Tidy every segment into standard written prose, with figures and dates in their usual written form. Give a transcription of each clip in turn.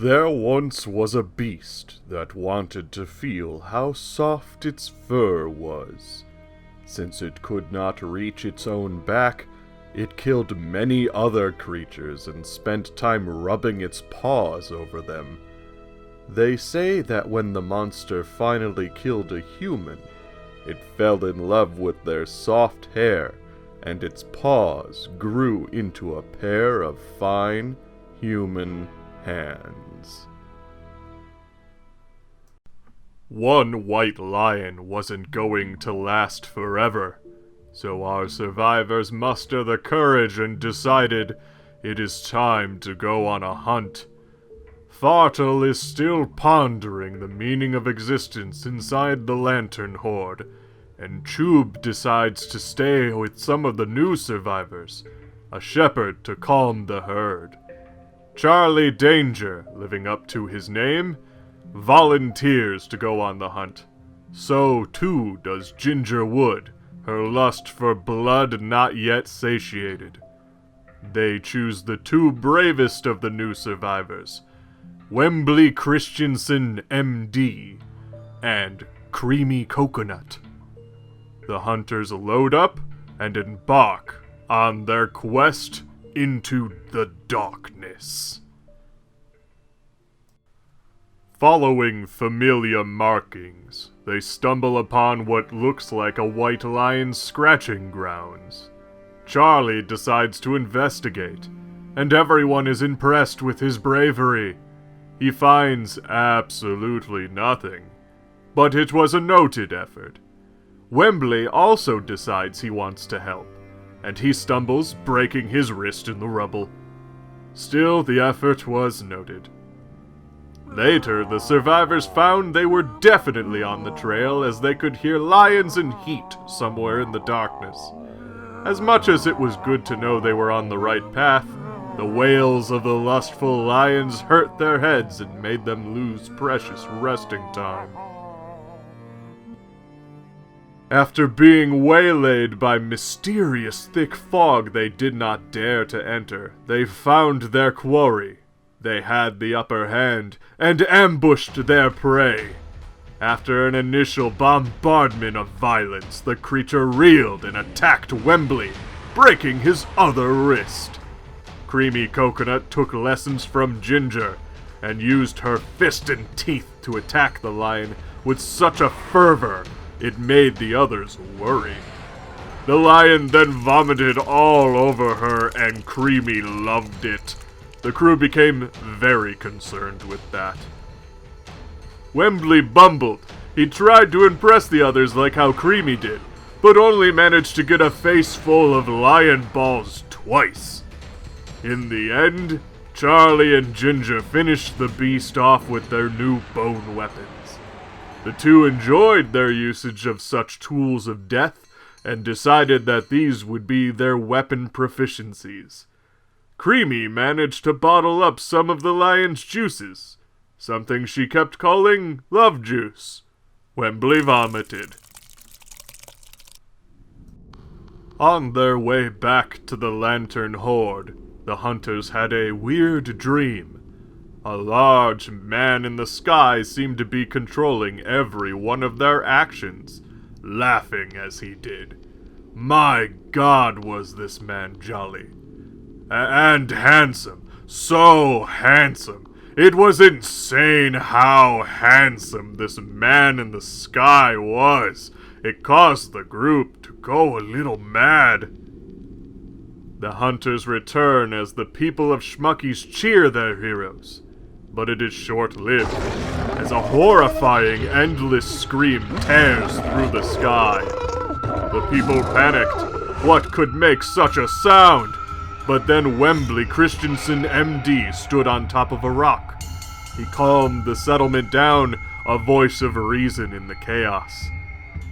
There once was a beast that wanted to feel how soft its fur was. Since it could not reach its own back, it killed many other creatures and spent time rubbing its paws over them. They say that when the monster finally killed a human, it fell in love with their soft hair, and its paws grew into a pair of fine human hands. One white lion wasn't going to last forever, so our survivors mustered the courage and decided it is time to go on a hunt. Fartle is still pondering the meaning of existence inside the Lantern Horde, and Chub decides to stay with some of the new survivors, a shepherd to calm the herd. Charlie Danger, living up to his name, volunteers to go on the hunt. So too does Ginger Wood, her lust for blood not yet satiated. They choose the two bravest of the new survivors, Wembley Christensen, MD, and Creamy Coconut. The hunters load up and embark on their quest into the darkness. Following familiar markings, they stumble upon what looks like a white lion's scratching grounds. Charlie decides to investigate, and everyone is impressed with his bravery. He finds absolutely nothing, but it was a noted effort. Wembley also decides he wants to help, and he stumbles, breaking his wrist in the rubble. Still, the effort was noted. Later, the survivors found they were definitely on the trail, as they could hear lions in heat somewhere in the darkness. As much as it was good to know they were on the right path, the wails of the lustful lions hurt their heads and made them lose precious resting time. After being waylaid by mysterious thick fog they did not dare to enter, they found their quarry. They had the upper hand and ambushed their prey. After an initial bombardment of violence, the creature reeled and attacked Wembley, breaking his other wrist. Creamy Coconut took lessons from Ginger and used her fist and teeth to attack the lion with such a fervor it made the others worry. The lion then vomited all over her, and Creamy loved it. The crew became very concerned with that. Wembley bumbled. He tried to impress the others like how Creamy did, but only managed to get a face full of lion balls twice. In the end, Charlie and Ginger finished the beast off with their new bone weapons. The two enjoyed their usage of such tools of death, and decided that these would be their weapon proficiencies. Creamy managed to bottle up some of the lion's juices, something she kept calling love juice. Wembley vomited. On their way back to the Lantern Horde, the hunters had a weird dream. A large man in the sky seemed to be controlling every one of their actions, laughing as he did. My God, was this man jolly. And handsome. So handsome. It was insane how handsome this man in the sky was. It caused the group to go a little mad. The hunters return as the people of Schmuckies cheer their heroes. But it is short-lived, as a horrifying, endless scream tears through the sky. The people panicked. What could make such a sound? But then Wembley Christensen, MD, stood on top of a rock. He calmed the settlement down, a voice of reason in the chaos.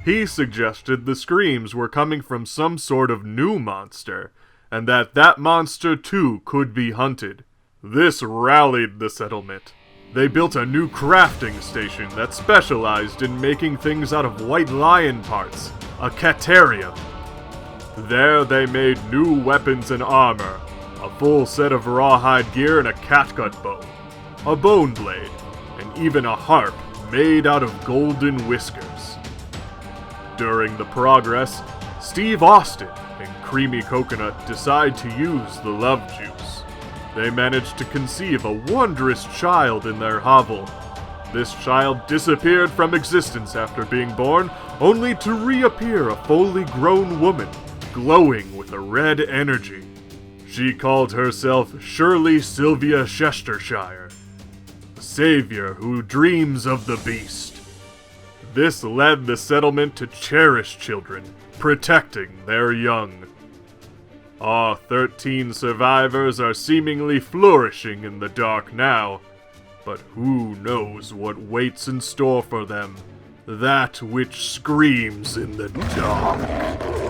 He suggested the screams were coming from some sort of new monster, and that monster too could be hunted. This rallied the settlement. They built a new crafting station that specialized in making things out of white lion parts, a Catarium. There they made new weapons and armor, a full set of rawhide gear and a catgut bow. a bone blade, and even a harp made out of golden whiskers. During the progress, Steve Austin and Creamy Coconut decide to use the love juice. They manage to conceive a wondrous child in their hovel. This child disappeared from existence after being born, only to reappear a fully grown woman, glowing with a red energy. She called herself Shirley Sylvia Chestershire, a savior who dreams of the beast. This led the settlement to cherish children, protecting their young. All 13 survivors are seemingly flourishing in the dark now, but who knows what waits in store for them? That which screams in the dark.